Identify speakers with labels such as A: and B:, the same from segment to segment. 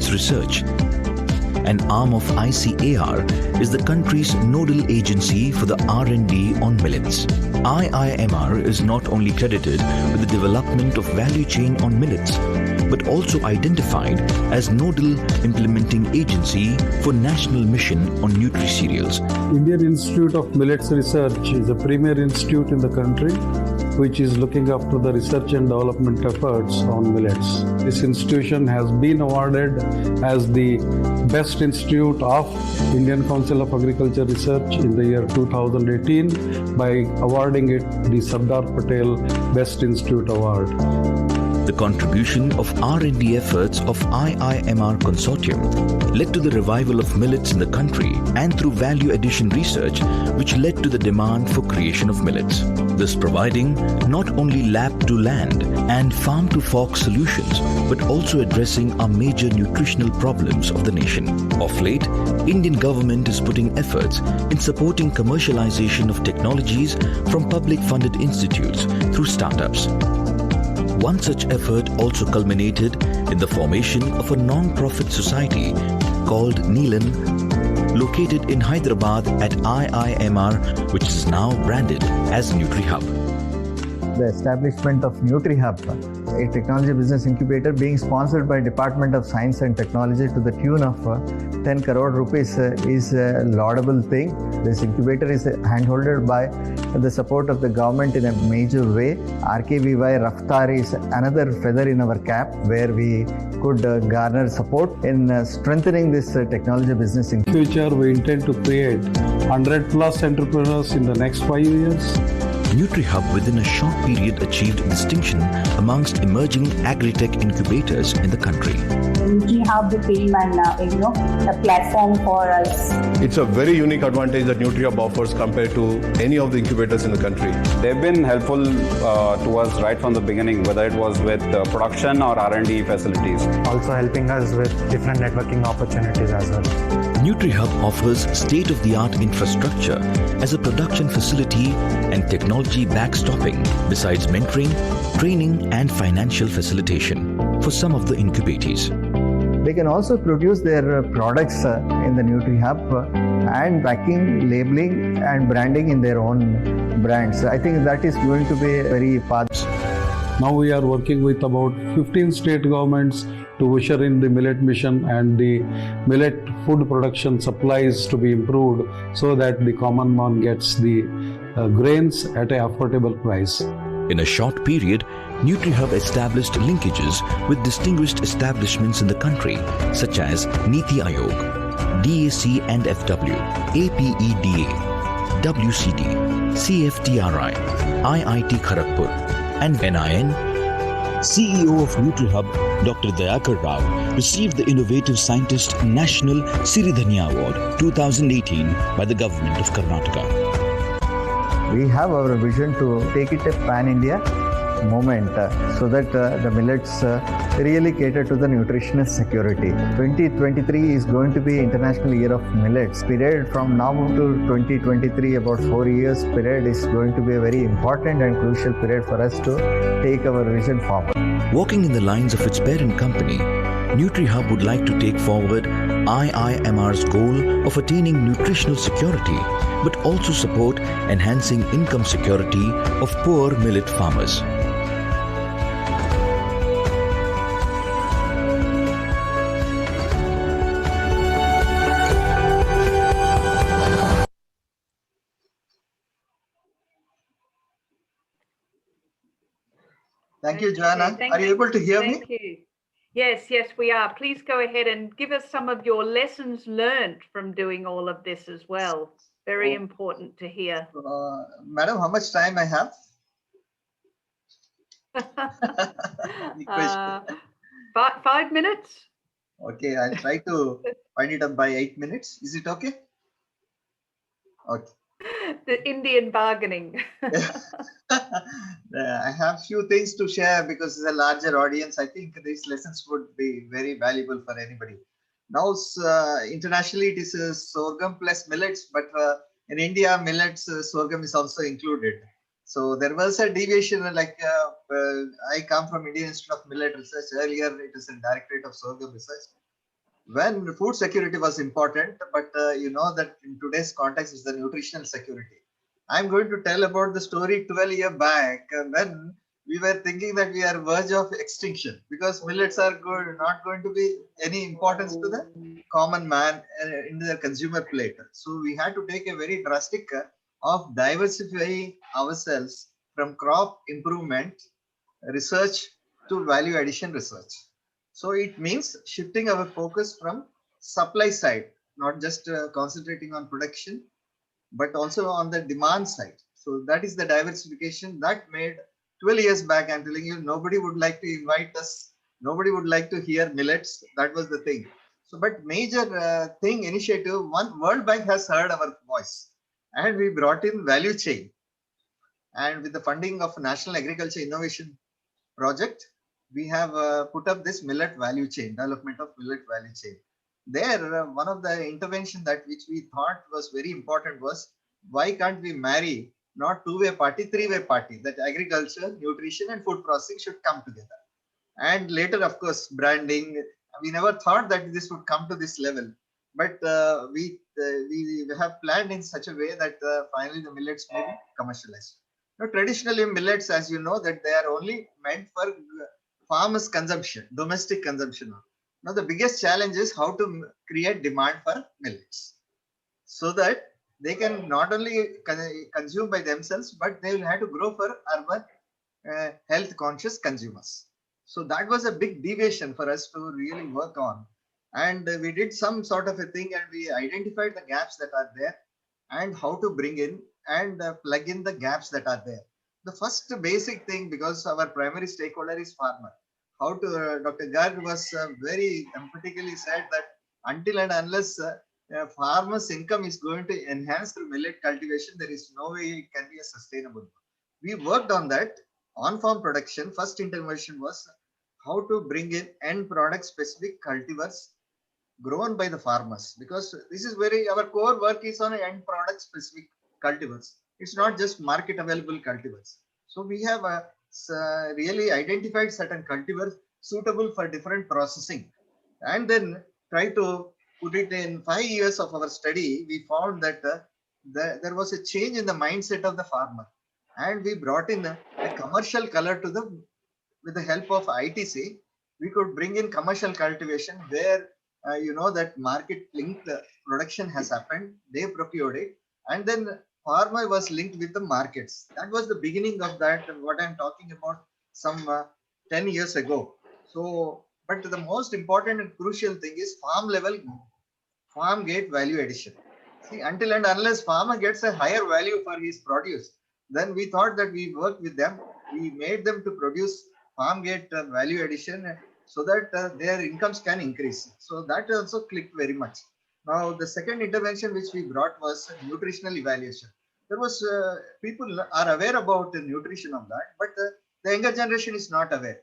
A: Millets Research. An arm of ICAR is the country's nodal agency for the R&D on millets. IIMR is not only credited with the development of value chain on millets, but also identified as nodal implementing agency for National Mission on Nutri-Cereals.
B: Indian Institute of Millets Research is the premier institute in the country which is looking after the research and development efforts on millets. This institution has been awarded as the Best Institute of Indian Council of Agriculture Research in the year 2018 by awarding it the Sardar Patel Best Institute Award.
A: The contribution of R&D efforts of IIMR Consortium led to the revival of millets in the country and through value addition research which led to the demand for creation of millets. Thus providing not only lab to land and farm to fork solutions but also addressing our major nutritional problems of the nation. Of late, Indian government is putting efforts in supporting commercialization of technologies from public funded institutes through startups. One such effort also culminated in the formation of a non-profit society called Neelan, located in Hyderabad at IIMR, which is now branded as NutriHub.
C: The establishment of NutriHub, a technology business incubator being sponsored by Department of Science and Technology to the tune of 10 crore rupees is a laudable thing. This incubator is handholded by the support of the government in a major way. RKVY Raftar is another feather in our cap where we could garner support in strengthening this technology business.
B: In future, we intend to create 100 plus entrepreneurs in the next 5 years.
A: NutriHub within a short period achieved distinction amongst emerging agri-tech incubators in the country.
D: NutriHub became a platform for us.
E: It's a very unique advantage that NutriHub offers compared to any of the incubators in the country.
F: They've been helpful to us right from the beginning, whether it was with production or R&D facilities.
G: Also helping us with different networking opportunities as well.
A: NutriHub offers state-of-the-art infrastructure as a production facility and technology backstopping, besides mentoring, training and financial facilitation for some of the incubatees.
C: They can also produce their products in the NutriHub and packing, labeling and branding in their own brands. I think that is going to be very fast.
B: Now we are working with about 15 state governments to usher in the millet mission and the millet food production supplies to be improved so that the common man gets the grains at an affordable price.
A: In a short period, NutriHub established linkages with distinguished establishments in the country such as Niti Aayog, DAC and FW, APEDA, WCD, CFTRI, IIT Kharagpur and NIN. CEO of NutriHub, Dr. Dayakar Rao, received the Innovative Scientist National Siridhanya Award 2018 by the Government of Karnataka.
C: We have our vision to take it a pan-India movement so that the millets really cater to the nutritional security. 2023 is going to be International Year of Millets. Period from now to 2023, about 4 years period is going to be a very important and crucial period for us to take our vision forward.
A: Walking in the lines of its parent company, NutriHub would like to take forward IIMR's goal of attaining nutritional security, but also support enhancing income security of poor millet farmers.
H: Thank you, Joanna. Are you able to hear me?
I: Thank you. Yes, we are. Please go ahead and give us some of your lessons learned from doing all of this as well. Very important to hear.
H: Madam, how much time I have?
I: 5 minutes?
H: Okay, I'll try to wind it up by 8 minutes. Is it okay? Okay.
I: The Indian bargaining.
H: I have few things to share because it's a larger audience. I think these lessons would be very valuable for anybody. Now, internationally, it is sorghum plus millets, but in India, millets, sorghum is also included. So there was a deviation, like I come from Indian Institute of Millet Research. Earlier, it is in Directorate of Sorghum Research. when food security was important, but you know that in today's context is the nutritional security. I'm going to tell about the story 12 years back when we were thinking that we are verge of extinction because millets are not going to be any importance to the common man in the consumer plate. So we had to take a very drastic of diversifying ourselves from crop improvement research to value addition research. So it means shifting our focus from supply side, not just concentrating on production, but also on the demand side. So that is the diversification that made 12 years back. I'm telling you, nobody would like to invite us. Nobody would like to hear millets. That was the thing. So, but major thing initiative, one World Bank has heard our voice and we brought in value chain. And with the funding of National Agriculture Innovation Project, we have put up this millet value chain, development of millet value chain. There, one of the intervention that which we thought was very important was why can't we marry not two-way party, three-way party, that agriculture, nutrition and food processing should come together. And later, of course, branding, we never thought that this would come to this level. But we have planned in such a way that finally the millets may be commercialized. Now, traditionally, millets, as you know, that they are only meant for farmers' consumption, domestic consumption. Now, the biggest challenge is how to create demand for millets so that they can not only consume by themselves, but they will have to grow for urban health conscious consumers. So that was a big deviation for us to really work on. And we did some sort of a thing and we identified the gaps that are there and how to bring in and plug in the gaps that are there. The first basic thing, because our primary stakeholder is farmer, how to, Dr. Garg was very emphatically said that until and unless farmer's income is going to enhance through millet cultivation, there is no way it can be a sustainable. We worked on that on-farm production. First intervention was how to bring in end product specific cultivars grown by the farmers, because this is very, our core work is on end product specific cultivars. It's not just market available cultivars. So we have really identified certain cultivars suitable for different processing and then try to put it in 5 years of our study. We found that there was a change in the mindset of the farmer and we brought in a commercial color to the, with the help of ITC, we could bring in commercial cultivation where you know that market linked production has happened, they procured it, and then farmer was linked with the markets. That was the beginning of that, what I'm talking about some 10 years ago. So, but the most important and crucial thing is farm level, farm gate value addition. See, until and unless farmer gets a higher value for his produce, then we thought that we worked with them, we made them to produce farm gate value addition so that their incomes can increase. So that also clicked very much. Now, the second intervention which we brought was nutritional evaluation. There was people are aware about the nutrition of that, but the younger generation is not aware.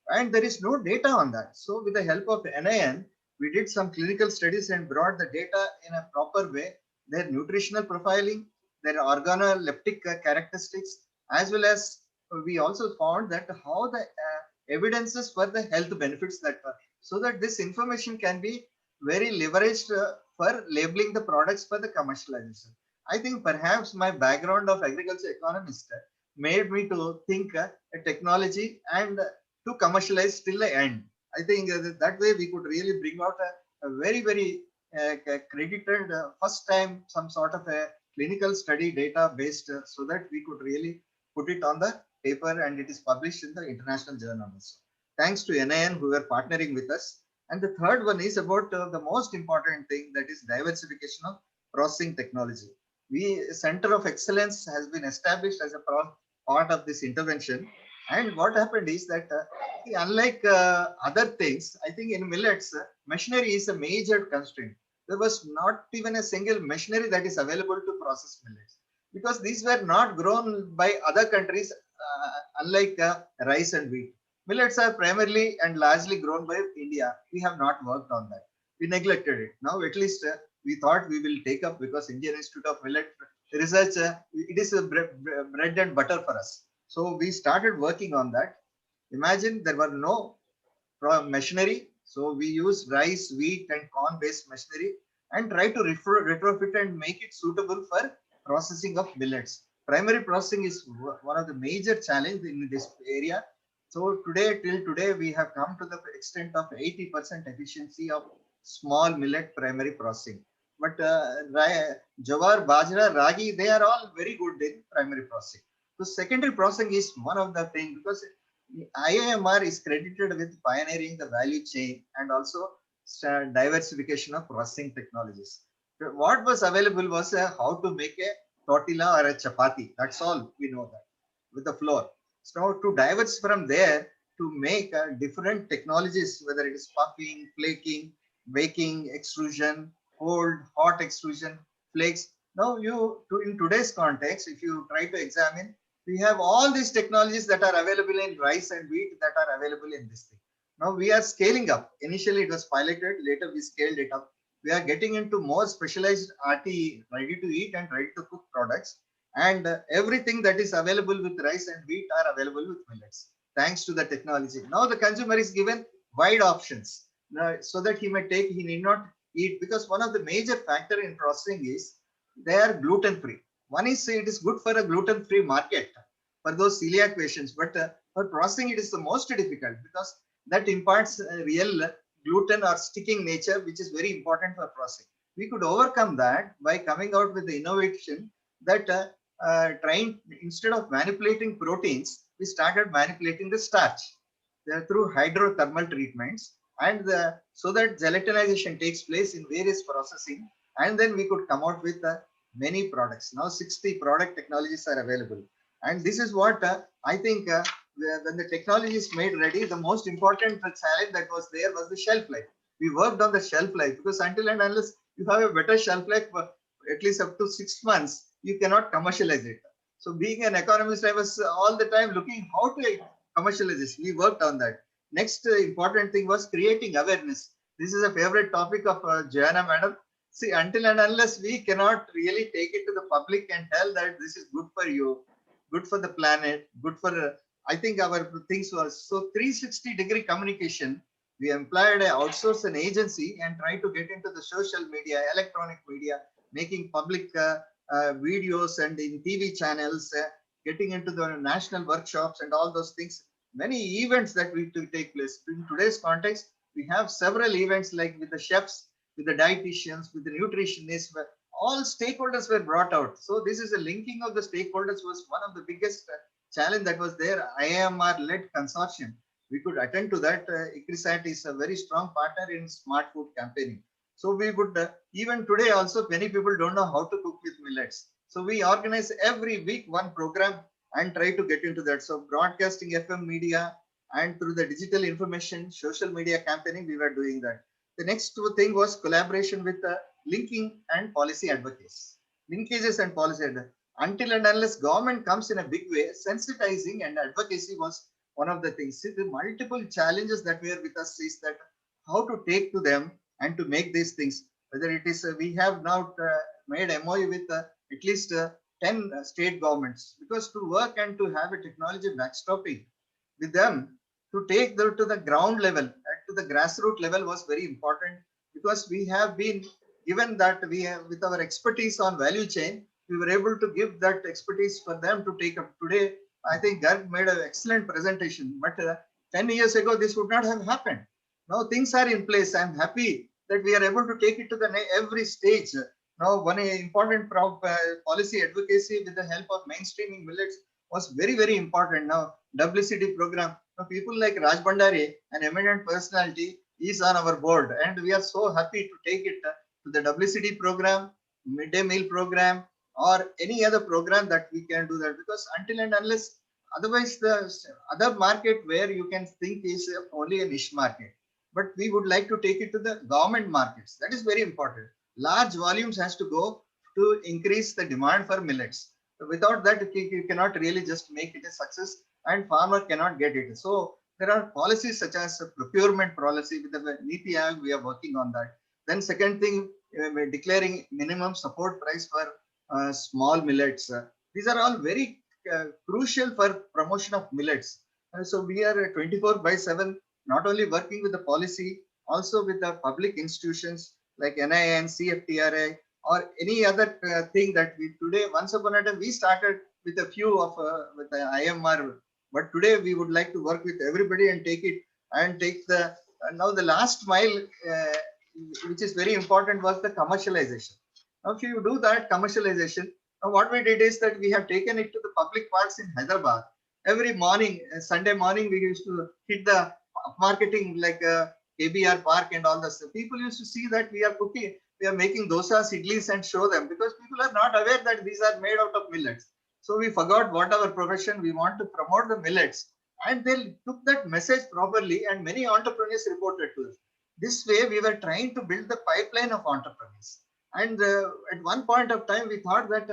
H: And there is no data on that. So with the help of NIN, we did some clinical studies and brought the data in a proper way, their nutritional profiling, their organoleptic characteristics, as well as we also found that how the evidences for the health benefits that were, so that this information can be very leveraged for labeling the products for the commercialization. I think perhaps my background of agriculture economist made me to think a technology and to commercialize till the end. I think that way we could really bring out a very, very credited first time some sort of a clinical study data based so that we could really put it on the paper and it is published in the international journals. Thanks to NIN who were partnering with us. And the third one is about the most important thing, that is diversification of processing technology. Center of Excellence has been established as a part of this intervention. And what happened is that unlike other things, I think in millets, machinery is a major constraint. There was not even a single machinery that is available to process millets, because these were not grown by other countries, unlike rice and wheat. Millets are primarily and largely grown by India. We have not worked on that. We neglected it. Now, at least we thought we will take up, because Indian Institute of Millet Research, it is a bread and butter for us. So we started working on that. Imagine there were no machinery. So we use rice, wheat, and corn-based machinery and try to retrofit and make it suitable for processing of millets. Primary processing is one of the major challenges in this area. So till today, we have come to the extent of 80% efficiency of small millet primary processing. But jawar, bajra, ragi, they are all very good in primary processing. So secondary processing is one of the things, because IIMR is credited with pioneering the value chain and also diversification of processing technologies. What was available was how to make a tortilla or a chapati. That's all we know that with the flour. So to diverge from there to make different technologies, whether it is puffing, flaking, baking, extrusion, cold, hot extrusion, flakes. Now in today's context, if you try to examine, we have all these technologies that are available in rice and wheat that are available in this thing. Now we are scaling up. Initially it was piloted, later we scaled it up. We are getting into more specialized RTE, ready to eat and ready to cook products. And everything that is available with rice and wheat are available with millets, thanks to the technology. Now the consumer is given wide options so that he need not eat, because one of the major factor in processing is they are gluten free. One is it is good for a gluten free market for those celiac patients, but for processing it is the most difficult, because that imparts real gluten or sticking nature, which is very important for processing. We could overcome that by coming out with the innovation that trying, instead of manipulating proteins, we started manipulating the starch through hydrothermal treatments, and so that gelatinization takes place in various processing, and then we could come out with many products. Now 60 product technologies are available, and this is what I think when the technology is made ready, the most important challenge that was there was the shelf life. We worked on the shelf life, because until and unless you have a better shelf life, at least up to 6 months, you cannot commercialize it. So being an economist, I was all the time looking how to commercialize this. We worked on that. Next important thing was creating awareness. This is a favorite topic of Joanna madam. See, until and unless we cannot really take it to the public and tell that this is good for you, good for the planet, good for, I think our things was, so 360-degree communication. We employed outsource an agency and try to get into the social media, electronic media, making public videos and in TV channels, getting into the national workshops and all those things. Many events that we to take place. In today's context, we have several events like with the chefs, with the dietitians, with the nutritionists, where all stakeholders were brought out. So this is a linking of the stakeholders was one of the biggest challenge that was there. IIMR-led consortium. We could attend to that. ICRISAT is a very strong partner in smart food campaigning. So we would, even today also, many people don't know how to cook with millets. So we organize every week one program and try to get into that. So broadcasting FM media and through the digital information, social media campaigning, we were doing that. The next thing was collaboration with linking and policy advocacy. Linkages and policy advocacy. Until and unless government comes in a big way, sensitizing and advocacy was one of the things. See, the multiple challenges that were with us is that how to take to them and to make these things, whether it is, we have now made MOU with at least 10 state governments, because to work and to have a technology backstopping with them, to take them to the ground level, to the grassroots level was very important, because we have been given that we have, with our expertise on value chain, we were able to give that expertise for them to take up. Today, I think Garg made an excellent presentation, but 10 years ago, this would not have happened. Now things are in place. I'm happy that we are able to take it to the every stage. Now, one important policy advocacy with the help of mainstreaming millets was very, very important. Now, WCD program, now people like Raj Bhandari, an eminent personality, is on our board, and we are so happy to take it to the WCD program, midday meal program, or any other program that we can do that, because until and unless, otherwise the other market where you can think is only a niche market. But we would like to take it to the government markets. That is very important. Large volumes has to go to increase the demand for millets. Without that, you cannot really just make it a success, and farmer cannot get it. So there are policies such as procurement policy with the Niti Aayog, we are working on that. Then second thing, we're declaring minimum support price for small millets. These are all very crucial for promotion of millets. So we are 24/7, not only working with the policy, also with the public institutions like NIN, CFTRI, or any other thing that we today, once upon a time, we started with a few of with the IMR, but today we would like to work with everybody and take it and take the, now the last mile, which is very important, was the commercialization. Now, if you do that commercialization, now what we did is that we have taken it to the public parks in Hyderabad. Every morning, Sunday morning, we used to hit the marketing like KBR Park and all this. People used to see that we are cooking, we are making dosas, idlis, and show them, because people are not aware that these are made out of millets. So we forgot what our profession, we want to promote the millets, and they took that message properly, and many entrepreneurs reported to us. This way, we were trying to build the pipeline of entrepreneurs. And at one point of time, we thought that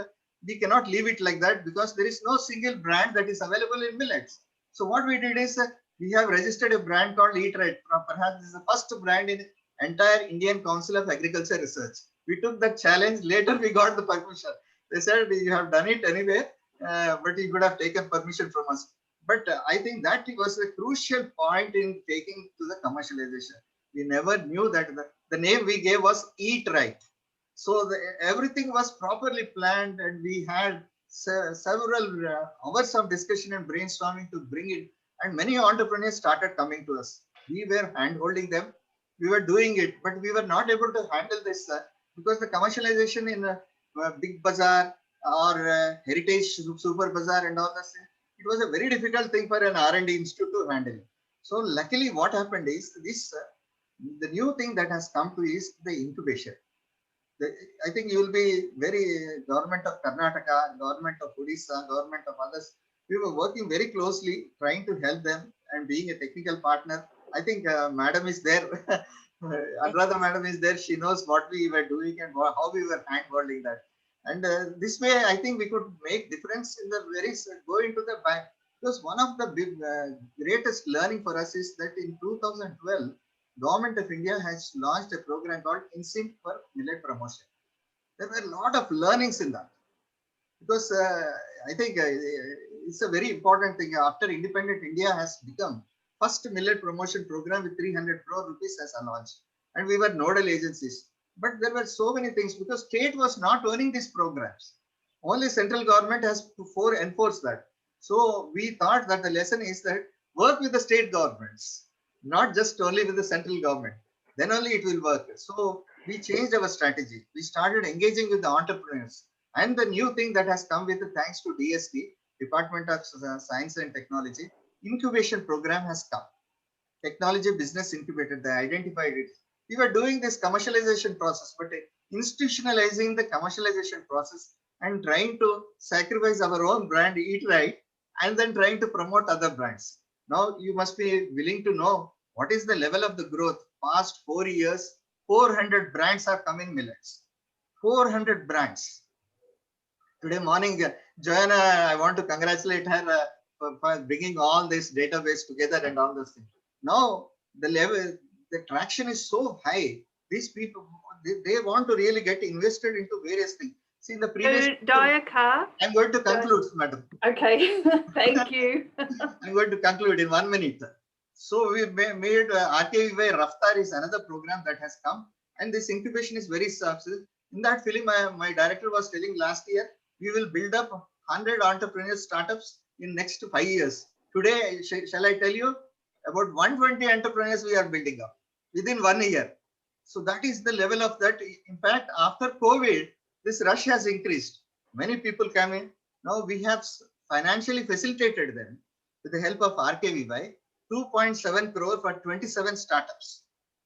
H: we cannot leave it like that, because there is no single brand that is available in millets. So what we did is we have registered a brand called Eat Right. Perhaps this is the first brand in entire Indian Council of Agriculture Research. We took that challenge. Later, we got the permission. They said, you have done it anyway, but you could have taken permission from us. But I think that was a crucial point in taking to the commercialization. We never knew that the name we gave was Eat Right. So everything was properly planned, and we had several hours of discussion and brainstorming to bring it. And many entrepreneurs started coming to us. We were hand-holding them. We were doing it, but we were not able to handle this because the commercialization in Big Bazaar or Heritage Super Bazaar and all this, it was a very difficult thing for an R&D institute to handle. So luckily what happened is this, the new thing that has come to is the incubation. I think you will be very, government of Karnataka, government of Odisha, government of others, we were working very closely trying to help them and being a technical partner. I think madam is there. Anuradha madam is there. She knows what we were doing and how we were handholding that. And this way, I think we could make difference in the very, go into the bank. Because one of the big, greatest learning for us is that in 2012, Government of India has launched a program called INSYNC for millet promotion. There were a lot of learnings in that. Because I think it's a very important thing. After independent India has become first millet promotion program with 300 crore rupees as a launch, and we were nodal agencies. But there were so many things because state was not owning these programs. Only central government has to enforce that. So we thought that the lesson is that work with the state governments, not just only with the central government. Then only it will work. So we changed our strategy. We started engaging with the entrepreneurs. And the new thing that has come with, thanks to DST, Department of Science and Technology, incubation program has come. Technology Business Incubator, they identified it. We were doing this commercialization process, but institutionalizing the commercialization process and trying to sacrifice our own brand, Eat Right, and then trying to promote other brands. Now you must be willing to know what is the level of the growth. Past 4 years, 400 brands are coming millets. 400 brands. Today morning, Joanna, I want to congratulate her for bringing all this database together and all those things. Now the level, the traction is so high. These people, they want to really get invested into various things. See, in the previous,
I: Dayakar,
H: I'm going to conclude, madam.
I: Okay, thank you.
H: I'm going to conclude in 1 minute. So we made RKVY Raftar is another program that has come, and this incubation is very successful. In that film, my director was telling last year, we will build up 100 entrepreneurial startups in next 5 years. Today, shall I tell you, about 120 entrepreneurs we are building up within 1 year. So that is the level of that. In fact, after COVID, this rush has increased. Many people come in. Now we have financially facilitated them with the help of RKVY, 2.7 crore for 27 startups,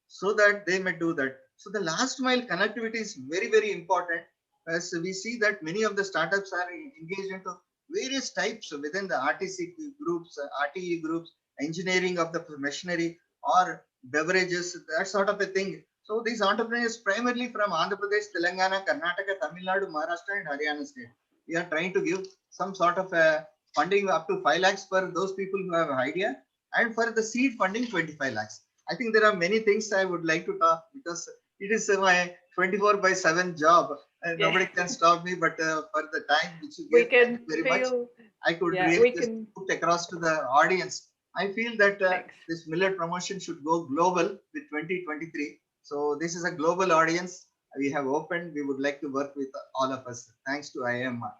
H: so that they may do that. So the last mile connectivity is very, very important, as we see that many of the startups are engaged into various types within the RTC groups, RTE groups, engineering of the machinery or beverages, that sort of a thing. So these entrepreneurs primarily from Andhra Pradesh, Telangana, Karnataka, Tamil Nadu, Maharashtra and Haryana state. We are trying to give some sort of funding up to 5 lakhs for those people who have an idea, and for the seed funding 25 lakhs. I think there are many things I would like to talk, because it is my 24/7 job and nobody can stop me, but for the time which you gave, very much, I could really just put across to the audience I feel that
I: Thanks.
H: this millet promotion should go global with 2023. So this is a global audience we have opened. We would like to work with all of us. Thanks to IIMR.